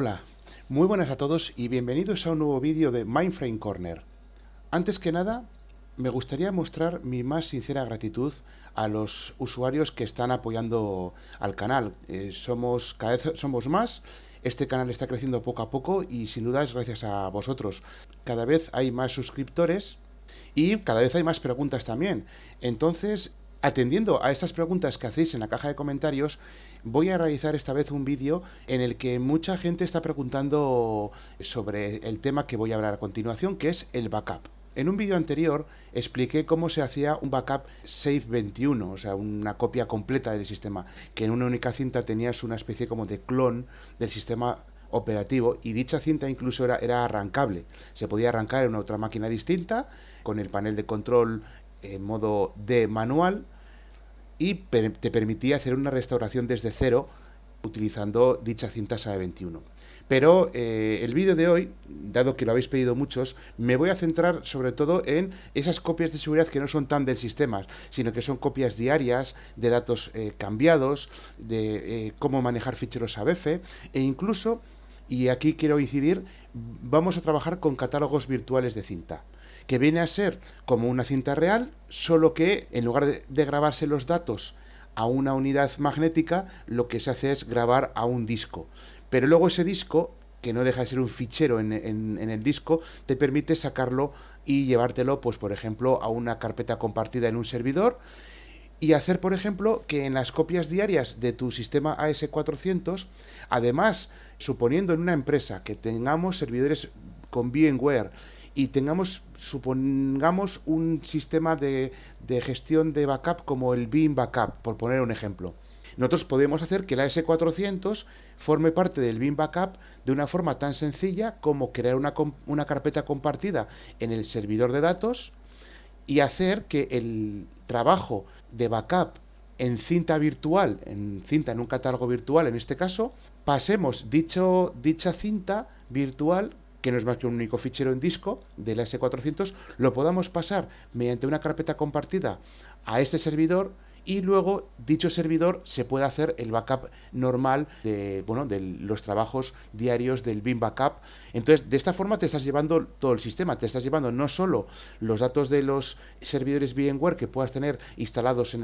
Hola, muy buenas a todos y bienvenidos a un nuevo vídeo de Mindframe Corner. Antes que nada, me gustaría mostrar mi más sincera gratitud a los usuarios que están apoyando al canal. Cada vez somos más, este canal está creciendo poco a poco y sin duda es gracias a vosotros. Cada vez hay más suscriptores y cada vez hay más preguntas también. Entonces, atendiendo a estas preguntas que hacéis en la caja de comentarios, voy a realizar esta vez un vídeo en el que mucha gente está preguntando sobre el tema que voy a hablar a continuación, que es el backup. En un vídeo anterior expliqué cómo se hacía un backup Safe 21, o sea, una copia completa del sistema, que en una única cinta tenías una especie como de clon del sistema operativo, y dicha cinta incluso era arrancable. Se podía arrancar en una otra máquina distinta, con el panel de control en modo de manual, y te permitía hacer una restauración desde cero utilizando dicha cinta SAE 21. Pero el vídeo de hoy, dado que lo habéis pedido muchos, me voy a centrar sobre todo en esas copias de seguridad que no son tan del sistema, sino que son copias diarias de datos cambiados, de cómo manejar ficheros ABF, e incluso, y aquí quiero incidir, vamos a trabajar con catálogos virtuales de cinta, que viene a ser como una cinta real, solo que en lugar de grabarse los datos a una unidad magnética, lo que se hace es grabar a un disco. Pero luego ese disco, que no deja de ser un fichero en el disco, te permite sacarlo y llevártelo, pues por ejemplo, a una carpeta compartida en un servidor, y hacer, por ejemplo, que en las copias diarias de tu sistema AS400, además, suponiendo en una empresa que tengamos servidores con VMware y supongamos un sistema de gestión de backup como el Veeam Backup, por poner un ejemplo. Nosotros podemos hacer que la AS400 forme parte del Veeam Backup de una forma tan sencilla como crear una carpeta compartida en el servidor de datos y hacer que el trabajo de backup en cinta virtual, en un catálogo virtual en este caso, pasemos dicha cinta virtual, que no es más que un único fichero en disco de la S400, lo podamos pasar mediante una carpeta compartida a este servidor, y luego dicho servidor se puede hacer el backup normal de los trabajos diarios del Veeam Backup. Entonces, de esta forma te estás llevando todo el sistema, te estás llevando no solo los datos de los servidores VMware que puedas tener instalados en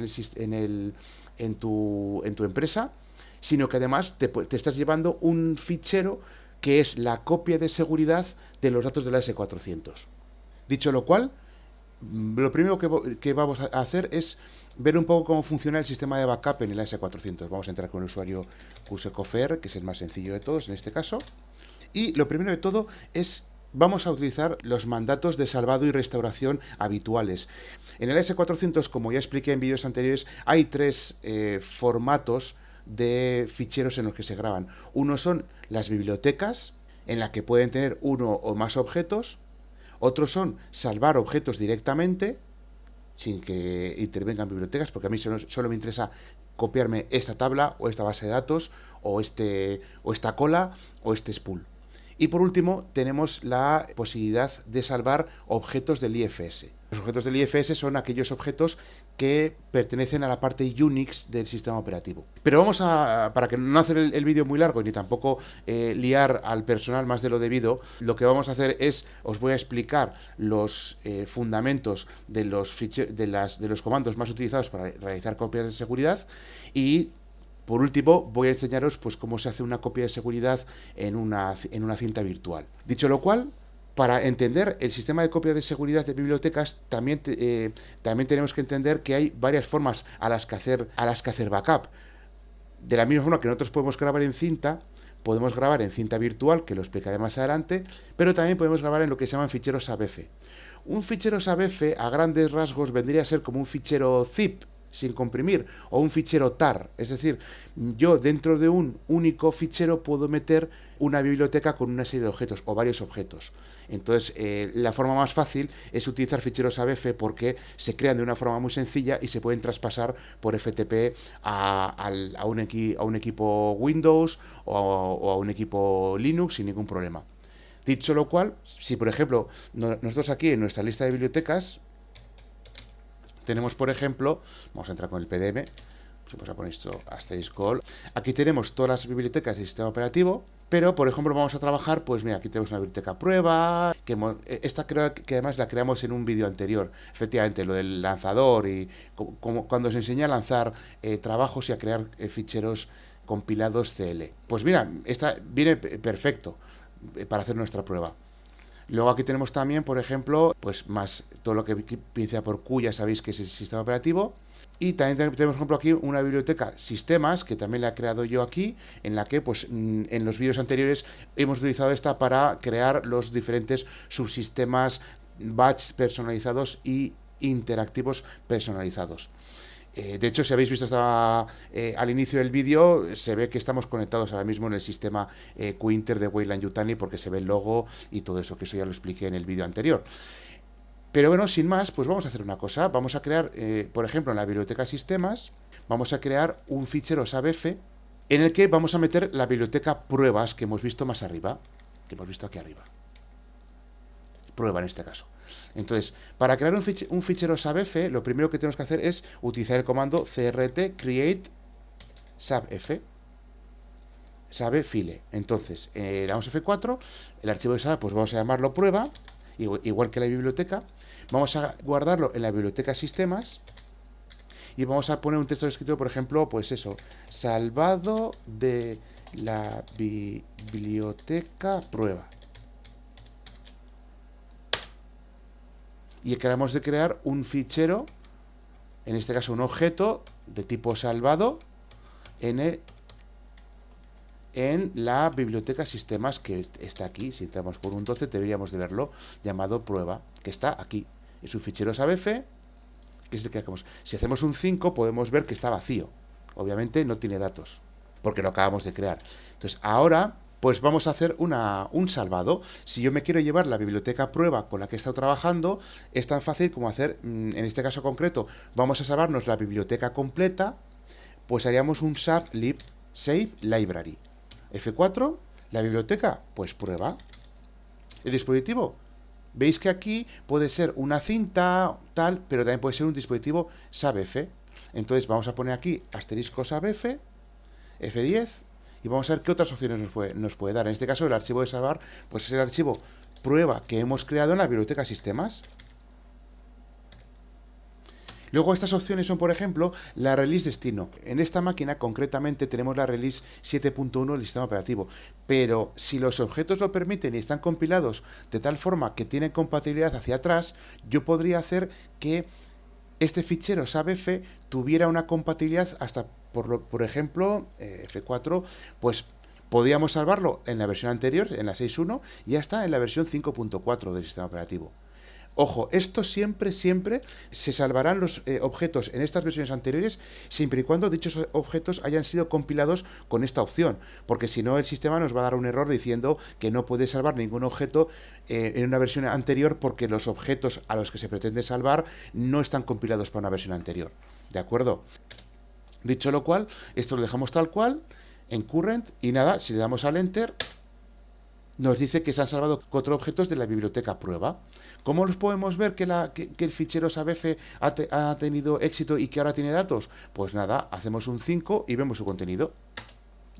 tu empresa, sino que además te estás llevando un fichero que es la copia de seguridad de los datos de la S400. Dicho lo cual, lo primero que vamos a hacer es ver un poco cómo funciona el sistema de backup en el AS400. Vamos a entrar con el usuario QSECOFR, que es el más sencillo de todos en este caso. Y lo primero de todo es, vamos a utilizar los mandatos de salvado y restauración habituales. En el AS400, como ya expliqué en vídeos anteriores, hay tres formatos de ficheros en los que se graban. Uno son las bibliotecas, en la que pueden tener uno o más objetos. Otros son salvar objetos directamente, sin que intervengan bibliotecas, porque a mí solo me interesa copiarme esta tabla o esta base de datos o esta cola o este spool. Y por último tenemos la posibilidad de salvar objetos del IFS. Los objetos del IFS son aquellos objetos que pertenecen a la parte Unix del sistema operativo. Pero para que no hacer el vídeo muy largo ni tampoco liar al personal más de lo debido, lo que vamos a hacer es, os voy a explicar los fundamentos de los comandos más utilizados para realizar copias de seguridad, y por último, voy a enseñaros pues cómo se hace una copia de seguridad en una cinta virtual. Dicho lo cual, para entender el sistema de copia de seguridad de bibliotecas, también tenemos que entender que hay varias formas a las que hacer backup. De la misma forma que nosotros podemos grabar en cinta, podemos grabar en cinta virtual, que lo explicaré más adelante, pero también podemos grabar en lo que se llaman ficheros ABF. Un fichero ABF, a grandes rasgos, vendría a ser como un fichero zip, sin comprimir, o un fichero tar. Es decir, yo dentro de un único fichero puedo meter una biblioteca con una serie de objetos o varios objetos. Entonces, la forma más fácil es utilizar ficheros ABF, porque se crean de una forma muy sencilla y se pueden traspasar por FTP a un equipo Windows o a un equipo Linux sin ningún problema. Dicho lo cual, si por ejemplo nosotros aquí en nuestra lista de bibliotecas tenemos, por ejemplo, vamos a entrar con el PDM, vamos a poner esto asterisco. Aquí tenemos todas las bibliotecas del sistema operativo, Pero, por ejemplo, vamos a trabajar, pues mira, aquí tenemos una biblioteca prueba, esta creo que además la creamos en un vídeo anterior, efectivamente, lo del lanzador y como cuando se enseña a lanzar trabajos y a crear ficheros compilados CL. Pues mira, esta viene perfecto para hacer nuestra prueba. Luego aquí tenemos también, por ejemplo, pues más todo lo que empieza por Q, ya sabéis que es el sistema operativo. Y también tenemos, por ejemplo, aquí una biblioteca sistemas, que también la he creado yo aquí, en la que, pues, en los vídeos anteriores hemos utilizado esta para crear los diferentes subsistemas batch personalizados y interactivos personalizados. De hecho, si habéis visto al inicio del vídeo, se ve que estamos conectados ahora mismo en el sistema Qinter de Wayland-Yutani, porque se ve el logo y todo eso, que eso ya lo expliqué en el vídeo anterior. Pero bueno, sin más, pues vamos a hacer una cosa. Vamos a crear, por ejemplo, en la biblioteca sistemas, vamos a crear un fichero SABF en el que vamos a meter la biblioteca pruebas que hemos visto más arriba, que hemos visto aquí arriba. Prueba en este caso. Entonces, para crear un fichero SABF, lo primero que tenemos que hacer es utilizar el comando crt create SABF. SABFile. Entonces, le damos F4, el archivo de SAB, pues vamos a llamarlo prueba, igual que la biblioteca. Vamos a guardarlo en la biblioteca sistemas y vamos a poner un texto escrito, por ejemplo, pues eso, salvado de la biblioteca prueba. Y acabamos de crear un fichero, en este caso un objeto de tipo salvado en la biblioteca sistemas que está aquí. Si entramos por un 12 deberíamos de verlo, llamado prueba, que está aquí. Es un fichero SABF, que es el que hacemos. Si hacemos un 5 podemos ver que está vacío. Obviamente no tiene datos, porque lo acabamos de crear. Entonces ahora pues vamos a hacer un salvado. Si yo me quiero llevar la biblioteca prueba con la que he estado trabajando, es tan fácil como hacer, en este caso concreto, vamos a salvarnos la biblioteca completa, pues haríamos un lib save library. F4, la biblioteca, pues prueba. El dispositivo, veis que aquí puede ser una cinta, tal, pero también puede ser un dispositivo SABF. Entonces vamos a poner aquí asterisco SABF, F10, y vamos a ver qué otras opciones nos puede dar. En este caso, el archivo de salvar, pues es el archivo prueba que hemos creado en la biblioteca sistemas. Luego estas opciones son, por ejemplo, la release destino. En esta máquina, concretamente, tenemos la release 7.1 del sistema operativo. Pero si los objetos lo permiten y están compilados de tal forma que tienen compatibilidad hacia atrás, yo podría hacer que este fichero SABF tuviera una compatibilidad hasta, por ejemplo, F4, pues podríamos salvarlo en la versión anterior, en la 6.1, y hasta en la versión 5.4 del sistema operativo. Ojo, esto siempre se salvarán los objetos en estas versiones anteriores, siempre y cuando dichos objetos hayan sido compilados con esta opción, porque si no el sistema nos va a dar un error diciendo que no puede salvar ningún objeto en una versión anterior porque los objetos a los que se pretende salvar no están compilados para una versión anterior. ¿De acuerdo? Dicho lo cual, esto lo dejamos tal cual, en current, y nada, si le damos al enter, nos dice que se han salvado 4 objetos de la biblioteca prueba. ¿Cómo los podemos ver que el fichero SABF ha tenido éxito y que ahora tiene datos? Pues nada, hacemos un 5 y vemos su contenido.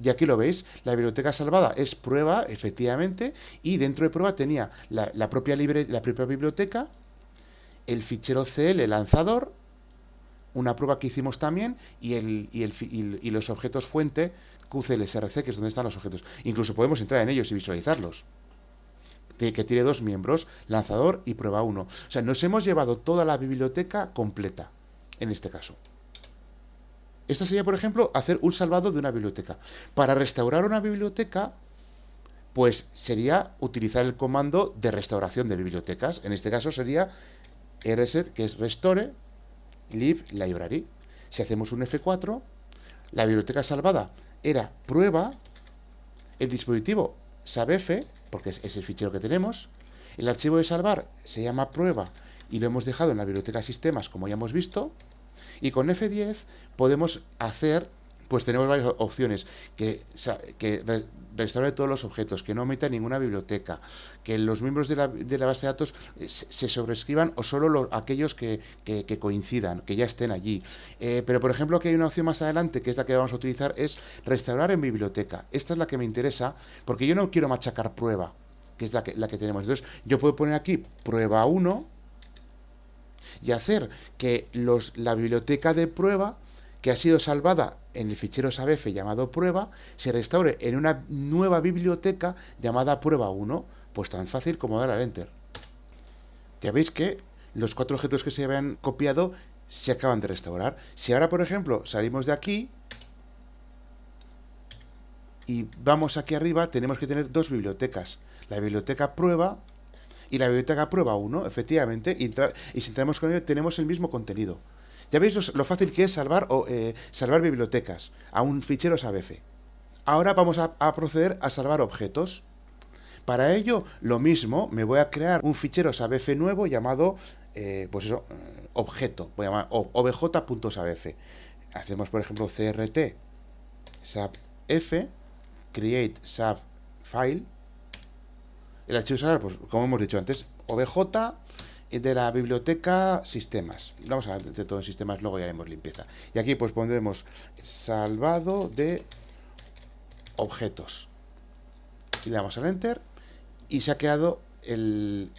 Y aquí lo veis, la biblioteca salvada es prueba, efectivamente, y dentro de prueba tenía la propia biblioteca, el fichero CL lanzador, una prueba que hicimos también, y los objetos fuente QCLSRC, que es donde están los objetos. Incluso podemos entrar en ellos y visualizarlos. Que tiene 2 miembros, lanzador y prueba 1. O sea, nos hemos llevado toda la biblioteca completa, en este caso. Esta sería, por ejemplo, hacer un salvado de una biblioteca. Para restaurar una biblioteca, pues sería utilizar el comando de restauración de bibliotecas. En este caso sería rset, que es restore lib library. Si hacemos un F4, la biblioteca salvada era prueba, el dispositivo SABF, porque es el fichero que tenemos, el archivo de salvar se llama prueba y lo hemos dejado en la biblioteca sistemas, como ya hemos visto, y con F10 podemos hacer pues tenemos varias opciones, que restaure todos los objetos, que no omita ninguna biblioteca, que los miembros de la base de datos se sobrescriban o solo aquellos que coincidan, que ya estén allí. Pero por ejemplo, aquí hay una opción más adelante, que es la que vamos a utilizar, es restaurar en biblioteca. Esta es la que me interesa, porque yo no quiero machacar prueba, que es la que tenemos. Entonces yo puedo poner aquí prueba 1 y hacer que la biblioteca de prueba que ha sido salvada en el fichero sabef llamado prueba, se restaure en una nueva biblioteca llamada prueba 1. Pues tan fácil como dar al enter. Ya veis que los 4 objetos que se habían copiado se acaban de restaurar. Si ahora, por ejemplo, salimos de aquí y vamos aquí arriba, tenemos que tener 2 bibliotecas. La biblioteca prueba y la biblioteca prueba 1, efectivamente, y si entramos con ello tenemos el mismo contenido. Ya veis lo fácil que es salvar bibliotecas a un fichero sabef. Ahora vamos a proceder a salvar objetos. Para ello, lo mismo, me voy a crear un fichero sabef nuevo llamado, objeto. Voy a llamar obj.sabef. Hacemos, por ejemplo, crt sabef, create sub file. El archivo será, pues, como hemos dicho antes, obj de la biblioteca sistemas. Vamos a meter todo en sistemas, luego ya haremos limpieza. Y aquí pues pondremos salvado de objetos. Y le damos al enter y se ha quedado el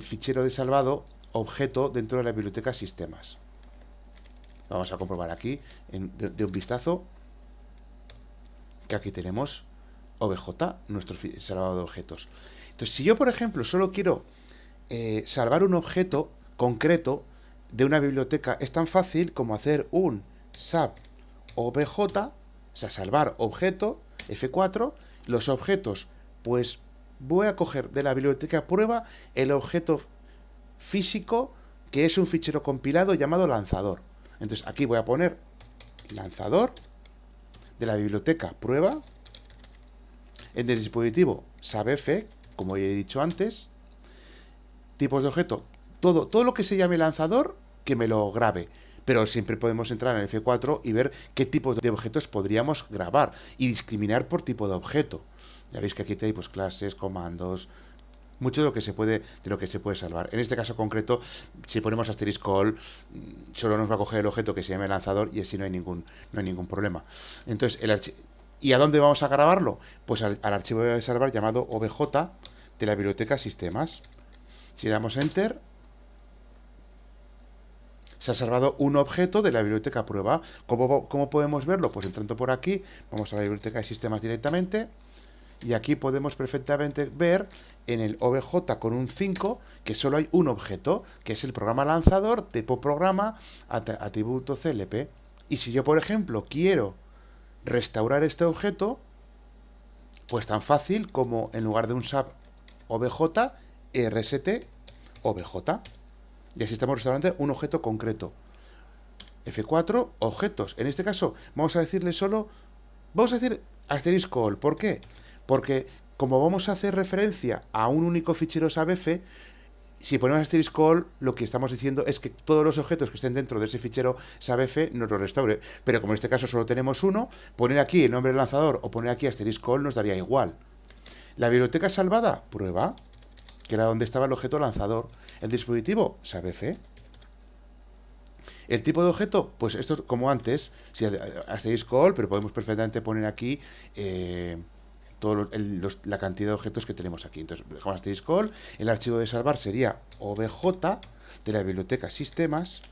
fichero de salvado objeto dentro de la biblioteca sistemas. Vamos a comprobar aquí de un vistazo que aquí tenemos obj, nuestro salvado de objetos. Entonces, si yo, por ejemplo, solo quiero salvar un objeto concreto de una biblioteca, es tan fácil como hacer un sub obj, o sea, salvar objeto, F4, los objetos, pues voy a coger de la biblioteca prueba el objeto físico, que es un fichero compilado llamado lanzador. Entonces aquí voy a poner lanzador de la biblioteca prueba, en el dispositivo sabef, como ya he dicho antes, tipos de objeto, todo lo que se llame lanzador, que me lo grabe. Pero siempre podemos entrar en F4 y ver qué tipo de objetos podríamos grabar y discriminar por tipo de objeto. Ya veis que aquí tenéis pues, clases, comandos, mucho de lo que se puede salvar. En este caso concreto, si ponemos asterisco all, solo nos va a coger el objeto que se llame lanzador y así no hay ningún problema. Entonces, ¿y a dónde vamos a grabarlo? Pues al archivo de salvar llamado obj de la biblioteca sistemas. Si damos enter, se ha salvado un objeto de la biblioteca prueba. ¿Cómo podemos verlo? Pues entrando por aquí, vamos a la biblioteca de sistemas directamente, y aquí podemos perfectamente ver en el obj con un 5 que solo hay un objeto, que es el programa lanzador, tipo programa, atributo CLP. Y si yo, por ejemplo, quiero restaurar este objeto, pues tan fácil como en lugar de un sub obj, rst obj. Y así estamos restaurando un objeto concreto. F4, objetos. En este caso, vamos a decir asterisco all. ¿Por qué? Porque como vamos a hacer referencia a un único fichero sabef, si ponemos asterisco all, lo que estamos diciendo es que todos los objetos que estén dentro de ese fichero sabef nos lo restaure. Pero como en este caso solo tenemos uno, poner aquí el nombre del lanzador o poner aquí asterisco all nos daría igual. La biblioteca salvada, prueba, que era donde estaba el objeto lanzador. El dispositivo, sabef. El tipo de objeto, pues esto como antes, si asterisco all, pero podemos perfectamente poner aquí la cantidad de objetos que tenemos aquí. Entonces, dejamos asterisco all. El archivo de salvar sería obj de la biblioteca sistemas.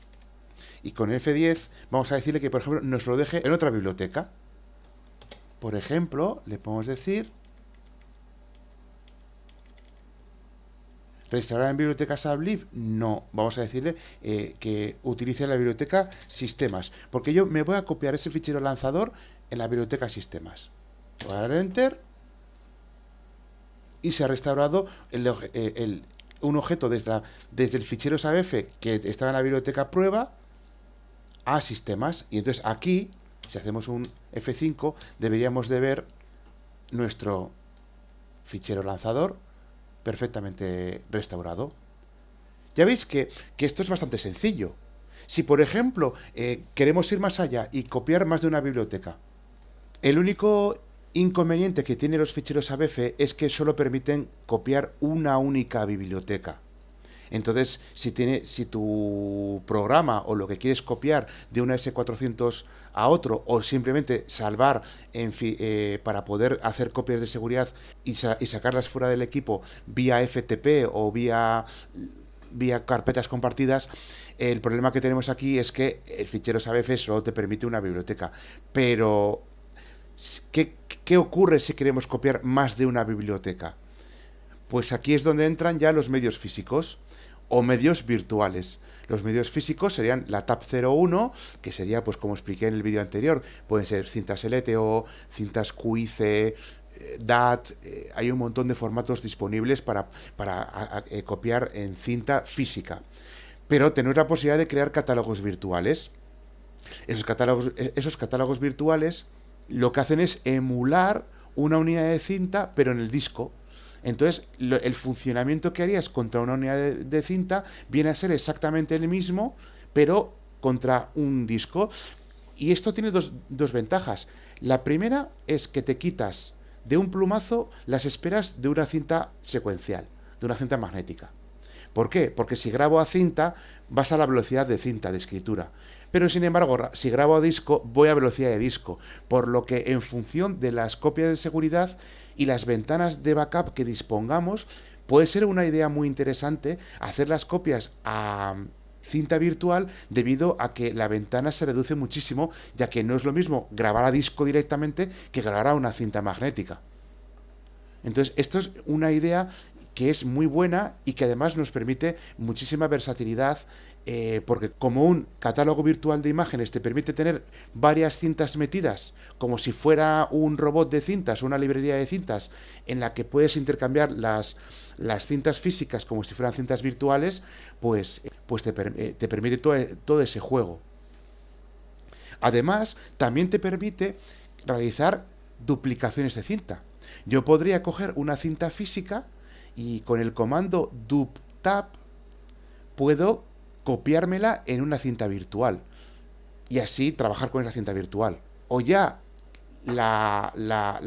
Y con F10 vamos a decirle que, por ejemplo, nos lo deje en otra biblioteca. Por ejemplo, le podemos decir ¿restaurar en biblioteca sublib? No, vamos a decirle que utilice la biblioteca sistemas, porque yo me voy a copiar ese fichero lanzador en la biblioteca sistemas. Voy a dar enter y se ha restaurado un objeto desde el fichero sabef que estaba en la biblioteca prueba a sistemas. Y entonces aquí, si hacemos un F5, deberíamos de ver nuestro fichero lanzador perfectamente restaurado. Ya veis que esto es bastante sencillo. Si, por ejemplo, queremos ir más allá y copiar más de una biblioteca, el único inconveniente que tienen los ficheros ABF es que solo permiten copiar una única biblioteca. Entonces, si tu programa o lo que quieres copiar de una S400 a otro, o simplemente salvar para poder hacer copias de seguridad y sacarlas fuera del equipo vía FTP o vía carpetas compartidas, el problema que tenemos aquí es que el fichero ABF solo te permite una biblioteca. Pero, ¿qué ocurre si queremos copiar más de una biblioteca? Pues aquí es donde entran ya los medios físicos o medios virtuales. Los medios físicos serían la TAP 01, que sería, pues como expliqué en el vídeo anterior, pueden ser cintas LTO, cintas QIC, DAT, hay un montón de formatos disponibles para copiar en cinta física. Pero tener la posibilidad de crear catálogos virtuales. Esos catálogos virtuales lo que hacen es emular una unidad de cinta, pero en el disco. Entonces, el funcionamiento que harías contra una unidad de cinta viene a ser exactamente el mismo, pero contra un disco. Y esto tiene dos ventajas. La primera es que te quitas de un plumazo las esperas de una cinta secuencial, de una cinta magnética. ¿Por qué? Porque si grabo a cinta, vas a la velocidad de cinta, de escritura. Pero sin embargo, si grabo a disco, voy a velocidad de disco. Por lo que en función de las copias de seguridad y las ventanas de backup que dispongamos, puede ser una idea muy interesante hacer las copias a cinta virtual, debido a que la ventana se reduce muchísimo, ya que no es lo mismo grabar a disco directamente que grabar a una cinta magnética. Entonces, esto es una idea que es muy buena y que además nos permite muchísima versatilidad, porque como un catálogo virtual de imágenes te permite tener varias cintas metidas, como si fuera un robot de cintas, una librería de cintas, en la que puedes intercambiar las cintas físicas como si fueran cintas virtuales, pues te permite todo ese juego. Además, también te permite realizar duplicaciones de cinta. Yo podría coger una cinta física y con el comando duptap puedo copiármela en una cinta virtual y así trabajar con esa cinta virtual. O ya la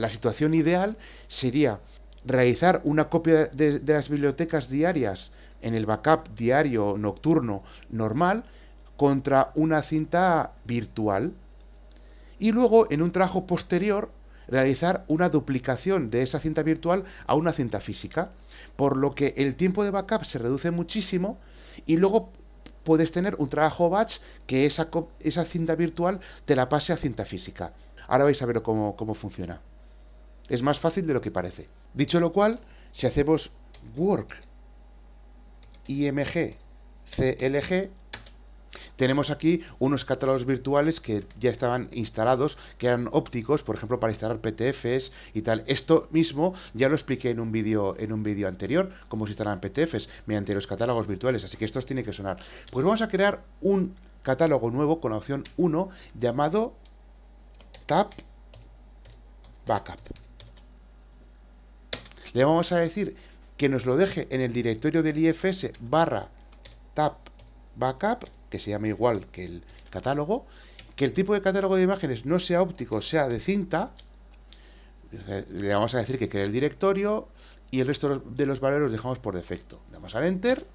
situación ideal sería realizar una copia de las bibliotecas diarias en el backup diario nocturno normal contra una cinta virtual, y luego en un trabajo posterior realizar una duplicación de esa cinta virtual a una cinta física, por lo que el tiempo de backup se reduce muchísimo y luego puedes tener un trabajo batch que esa cinta virtual te la pase a cinta física. Ahora vais a ver cómo funciona. Es más fácil de lo que parece. Dicho lo cual, si hacemos work img clg, tenemos aquí unos catálogos virtuales que ya estaban instalados, que eran ópticos, por ejemplo, para instalar PTFs y tal. Esto mismo ya lo expliqué en un vídeo anterior, cómo se instalan PTFs mediante los catálogos virtuales, así que esto os tiene que sonar. Pues vamos a crear un catálogo nuevo con la opción 1 llamado Tab Backup. Le vamos a decir que nos lo deje en el directorio del IFS /tab backup, que se llama igual que el catálogo, que el tipo de catálogo de imágenes no sea óptico, sea de cinta. Le vamos a decir que cree el directorio y el resto de los valores los dejamos por defecto. Le damos al Enter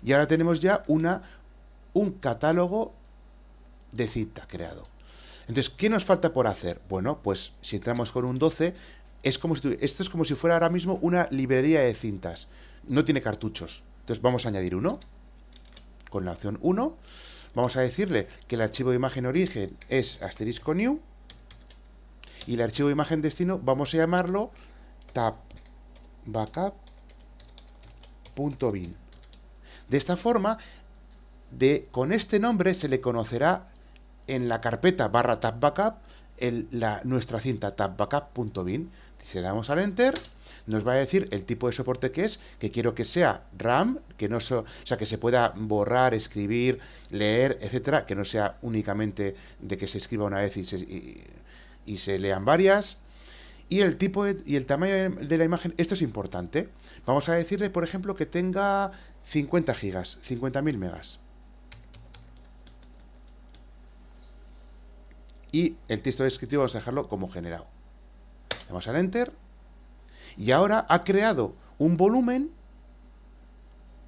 y ahora tenemos ya un catálogo de cinta creado. Entonces, ¿qué nos falta por hacer? Bueno, pues si entramos con un 12, esto es como si fuera ahora mismo una librería de cintas. No tiene cartuchos. Entonces vamos a añadir uno. Con la opción 1 vamos a decirle que el archivo de imagen origen es *new y el archivo de imagen destino vamos a llamarlo tabbackup.bin. De esta forma, con este nombre se le conocerá en la carpeta /tabbackup nuestra cinta tabbackup.bin. Si le damos al Enter, nos va a decir el tipo de soporte que es, que quiero que sea RAM, que no que se pueda borrar, escribir, leer, etcétera, que no sea únicamente de que se escriba una vez y se lean varias. Y el tipo y el tamaño de la imagen, esto es importante. Vamos a decirle, por ejemplo, que tenga 50 gigas, 50.000 megas. Y el texto descriptivo vamos a dejarlo como generado. Damos al Enter. Y ahora ha creado un volumen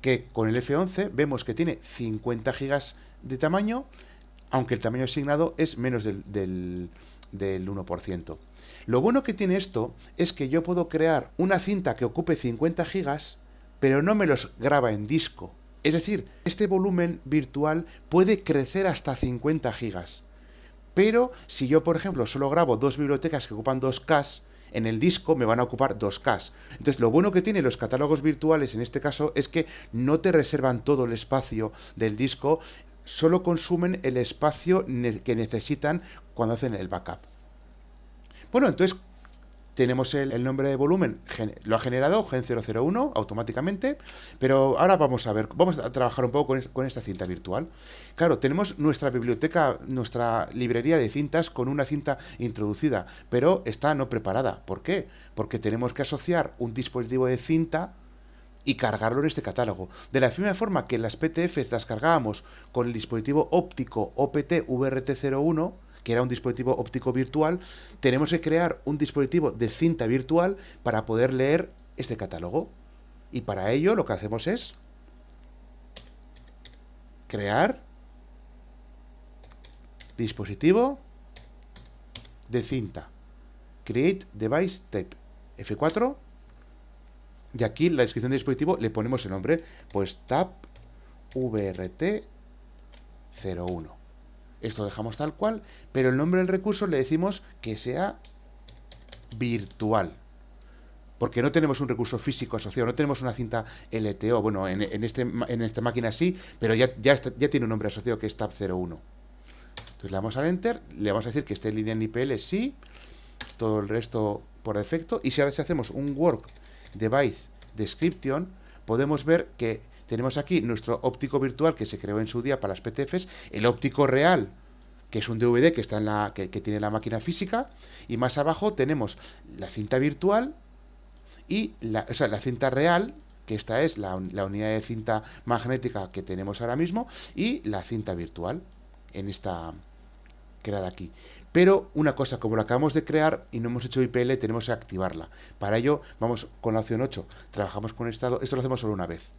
que con el F11 vemos que tiene 50 gigas de tamaño, aunque el tamaño asignado es menos del 1%. Lo bueno que tiene esto es que yo puedo crear una cinta que ocupe 50 gigas, pero no me los graba en disco. Es decir, este volumen virtual puede crecer hasta 50 gigas. Pero si yo, por ejemplo, solo grabo dos bibliotecas que ocupan 2K, en el disco me van a ocupar 2K. Entonces, lo bueno que tienen los catálogos virtuales en este caso es que no te reservan todo el espacio del disco, solo consumen el espacio que necesitan cuando hacen el backup. Bueno, entonces tenemos el nombre de volumen, lo ha generado Gen001 automáticamente, pero ahora vamos a trabajar un poco con esta cinta virtual. Claro, tenemos nuestra biblioteca, nuestra librería de cintas con una cinta introducida, pero está no preparada. ¿Por qué? Porque tenemos que asociar un dispositivo de cinta y cargarlo en este catálogo. De la misma forma que las PTFs las cargábamos con el dispositivo óptico OPT-VRT01, que era un dispositivo óptico virtual, tenemos que crear un dispositivo de cinta virtual para poder leer este catálogo. Y para ello lo que hacemos es crear dispositivo de cinta. Create Device Type. F4. Y aquí en la descripción del dispositivo le ponemos el nombre, pues TAP VRT01. Esto lo dejamos tal cual, pero el nombre del recurso le decimos que sea virtual. Porque no tenemos un recurso físico asociado, no tenemos una cinta LTO. Bueno, en esta máquina sí, pero ya tiene un nombre asociado que es TAP01. Entonces le damos al Enter, le vamos a decir que esté en línea en IPL, sí, todo el resto por defecto. Y si ahora hacemos un Work Device Description, podemos ver que tenemos aquí nuestro óptico virtual que se creó en su día para las PTFs, el óptico real, que es un DVD que está que tiene la máquina física, y más abajo tenemos la cinta virtual y la cinta real, que esta es la unidad de cinta magnética que tenemos ahora mismo, y la cinta virtual en esta creada aquí. Pero una cosa, como lo acabamos de crear y no hemos hecho IPL, tenemos que activarla. Para ello, vamos con la opción 8, trabajamos con estado, esto lo hacemos solo una vez.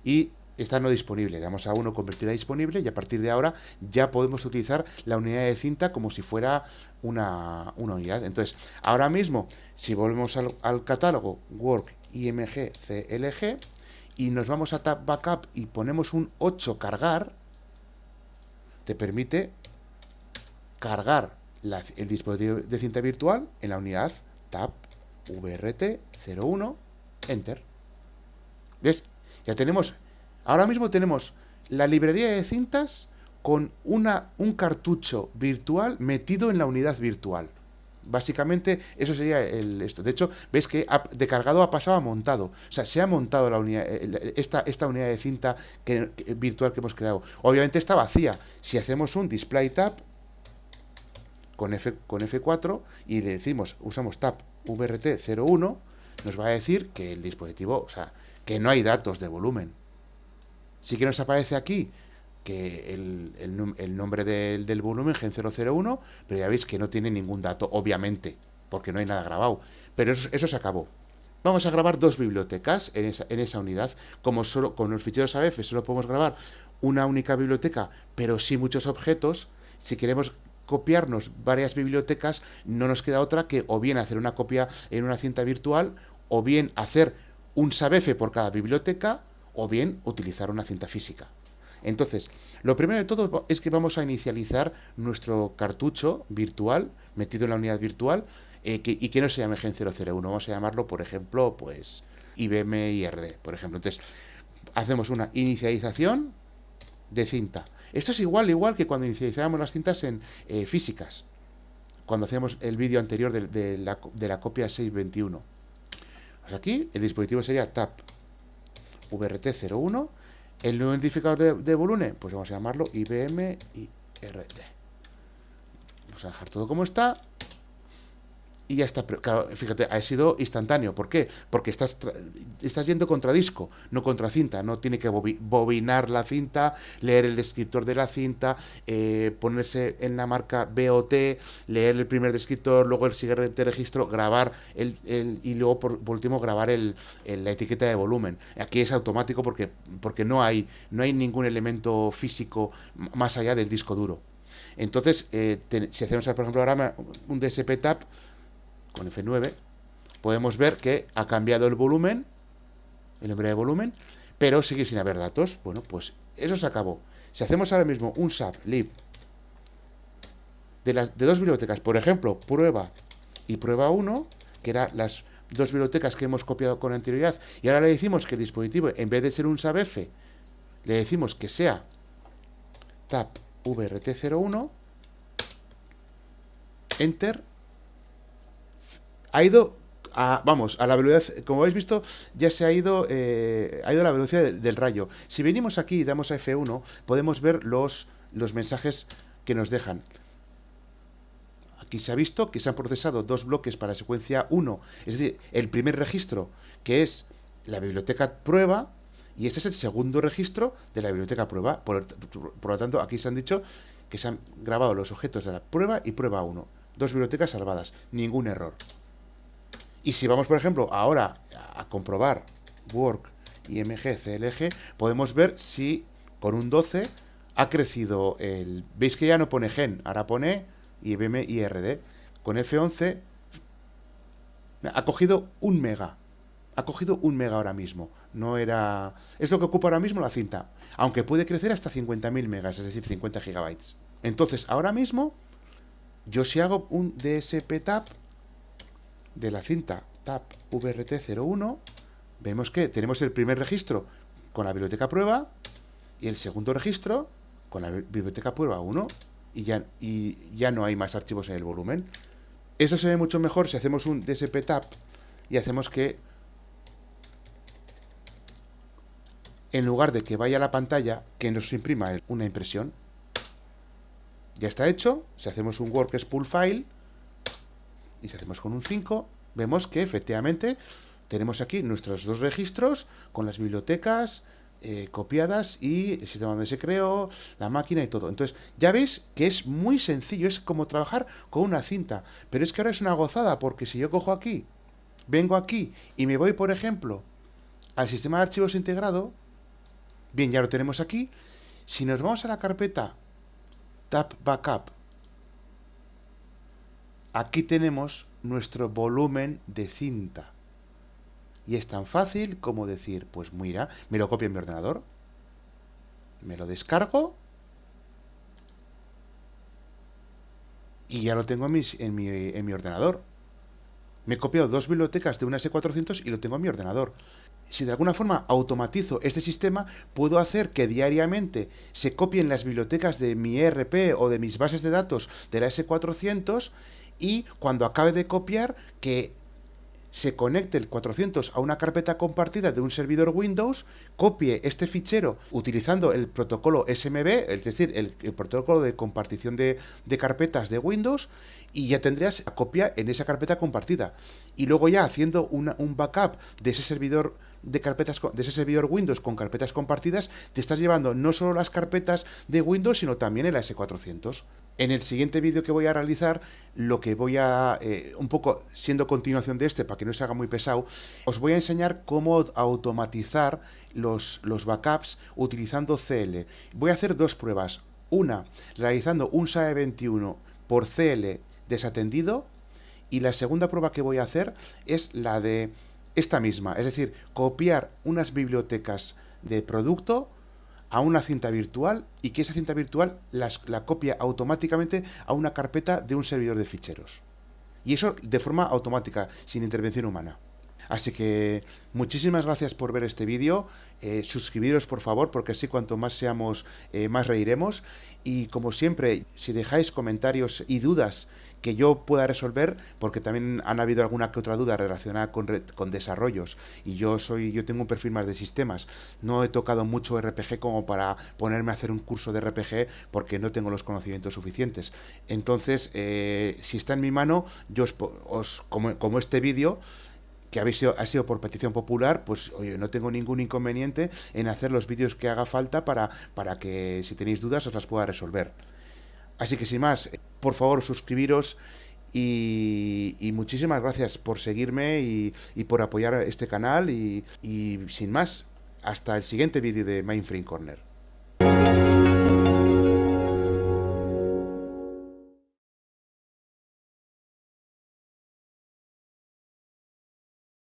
Y está no disponible, le damos a 1 convertir a disponible, y a partir de ahora ya podemos utilizar la unidad de cinta como si fuera una unidad. Entonces, ahora mismo, si volvemos al catálogo Work IMG CLG y nos vamos a Tab Backup y ponemos un 8 cargar, te permite cargar el dispositivo de cinta virtual en la unidad TAP VRT01, Enter. ¿Ves? Ya tenemos, ahora mismo tenemos la librería de cintas con un cartucho virtual metido en la unidad virtual. Básicamente eso sería esto. De hecho, veis que de cargado ha pasado a montado. O sea, se ha montado la unidad, esta unidad de cinta virtual que hemos creado. Obviamente está vacía. Si hacemos un Display Tab con F4 y le decimos, usamos Tab VRT01, nos va a decir que el dispositivo, o sea, que no hay datos de volumen. Sí que nos aparece aquí que el nombre del volumen, Gen001, pero ya veis que no tiene ningún dato, obviamente, porque no hay nada grabado. Pero eso se acabó. Vamos a grabar dos bibliotecas en esa unidad. Como solo con los ficheros ABF solo podemos grabar una única biblioteca, pero sí muchos objetos, si queremos copiarnos varias bibliotecas, no nos queda otra que o bien hacer una copia en una cinta virtual, o bien hacer un SABF por cada biblioteca, o bien utilizar una cinta física. Entonces, lo primero de todo es que vamos a inicializar nuestro cartucho virtual, metido en la unidad virtual, y que no se llame Gen001. Vamos a llamarlo, por ejemplo, pues IBM IRD, por ejemplo. Entonces, hacemos una inicialización de cinta. Esto es igual que cuando inicializábamos las cintas en físicas, cuando hacíamos el vídeo anterior de la copia 621. Pues aquí el dispositivo sería TAP VRT01. El nuevo identificador de volumen, pues vamos a llamarlo IBM IRD. Vamos a dejar todo como está. y ya está. Claro, fíjate, ha sido instantáneo. ¿Por qué? Porque estás yendo contra disco, no contra cinta. No tiene que bobinar la cinta, leer el descriptor de la cinta, ponerse en la marca BOT, leer el primer descriptor, luego el siguiente registro, grabar y luego por último grabar la etiqueta de volumen. Aquí es automático porque no hay ningún elemento físico más allá del disco duro. Entonces, si hacemos, por ejemplo, ahora un DSP Tap con F9, podemos ver que ha cambiado el volumen, el nombre de volumen, pero sigue sin haber datos. Bueno, pues eso se acabó. Si hacemos ahora mismo un SAP lib de dos bibliotecas, por ejemplo, prueba y prueba 1, que eran las dos bibliotecas que hemos copiado con anterioridad, y ahora le decimos que el dispositivo, en vez de ser un SAP F, le decimos que sea tap VRT01, enter, ha ido a la velocidad, como habéis visto, ya se ha ido a la velocidad del rayo. Si venimos aquí y damos a F1, podemos ver los mensajes que nos dejan. Aquí se ha visto que se han procesado dos bloques para secuencia 1, es decir, el primer registro, que es la biblioteca prueba, y este es el segundo registro de la biblioteca prueba. Por lo tanto, aquí se han dicho que se han grabado los objetos de la prueba y prueba 1. Dos bibliotecas salvadas, ningún error. Y si vamos, por ejemplo, ahora a comprobar work, img, clg, podemos ver si con un 12 ha crecido el... Veis que ya no pone gen, ahora pone IBM IRD. Con F11 ha cogido 1 mega. Ha cogido 1 mega ahora mismo. No era... Es lo que ocupa ahora mismo la cinta. Aunque puede crecer hasta 50.000 megas, es decir, 50 gigabytes. Entonces, ahora mismo, yo si hago un DSP tap de la cinta tap VRT01, vemos que tenemos el primer registro con la biblioteca prueba y el segundo registro con la biblioteca prueba 1 y ya no hay más archivos en el volumen. Eso se ve mucho mejor si hacemos un DSP tap y hacemos que en lugar de que vaya a la pantalla, que nos imprima una impresión. Ya está hecho. Si hacemos un work spool file y si hacemos con un 5, vemos que efectivamente tenemos aquí nuestros dos registros con las bibliotecas copiadas y el sistema donde se creó, la máquina y todo. Entonces, ya veis que es muy sencillo, es como trabajar con una cinta. Pero es que ahora es una gozada, porque si yo cojo aquí, vengo aquí y me voy, por ejemplo, al sistema de archivos integrado, bien, ya lo tenemos aquí. Si nos vamos a la carpeta tap backup, aquí tenemos nuestro volumen de cinta. Y es tan fácil como decir, pues mira, me lo copio en mi ordenador, me lo descargo y ya lo tengo en mi ordenador. Me he copiado dos bibliotecas de una S400 y lo tengo en mi ordenador. Si de alguna forma automatizo este sistema, puedo hacer que diariamente se copien las bibliotecas de mi ERP o de mis bases de datos de la S400 y cuando acabe de copiar, que se conecte el 400 a una carpeta compartida de un servidor Windows, copie este fichero utilizando el protocolo SMB, es decir, el protocolo de compartición de carpetas de Windows, y ya tendrías la copia en esa carpeta compartida. Y luego ya haciendo un backup de ese servidor de carpetas, de ese servidor Windows con carpetas compartidas, te estás llevando no solo las carpetas de Windows, sino también el S400. En el siguiente vídeo que voy a realizar, lo que voy a, un poco siendo continuación de este, para que no se haga muy pesado, os voy a enseñar cómo automatizar los backups utilizando CL. Voy a hacer dos pruebas. Una, realizando un SAE21 por CL desatendido, y la segunda prueba que voy a hacer es la de esta misma, es decir, copiar unas bibliotecas de producto a una cinta virtual y que esa cinta virtual la copia automáticamente a una carpeta de un servidor de ficheros. Y eso de forma automática, sin intervención humana. Así que muchísimas gracias por ver este vídeo suscribiros por favor, porque así cuanto más seamos, más reiremos. Y como siempre, si dejáis comentarios y dudas que yo pueda resolver, porque también han habido alguna que otra duda relacionada con desarrollos, y yo tengo un perfil más de sistemas, no he tocado mucho RPG como para ponerme a hacer un curso de RPG, porque no tengo los conocimientos suficientes. Entonces, si está en mi mano, yo como este vídeo que ha sido por petición popular, pues oye, no tengo ningún inconveniente en hacer los vídeos que haga falta para que si tenéis dudas os las pueda resolver. Así que sin más, por favor suscribiros y muchísimas gracias por seguirme y por apoyar este canal y sin más, hasta el siguiente vídeo de Mainframe Corner.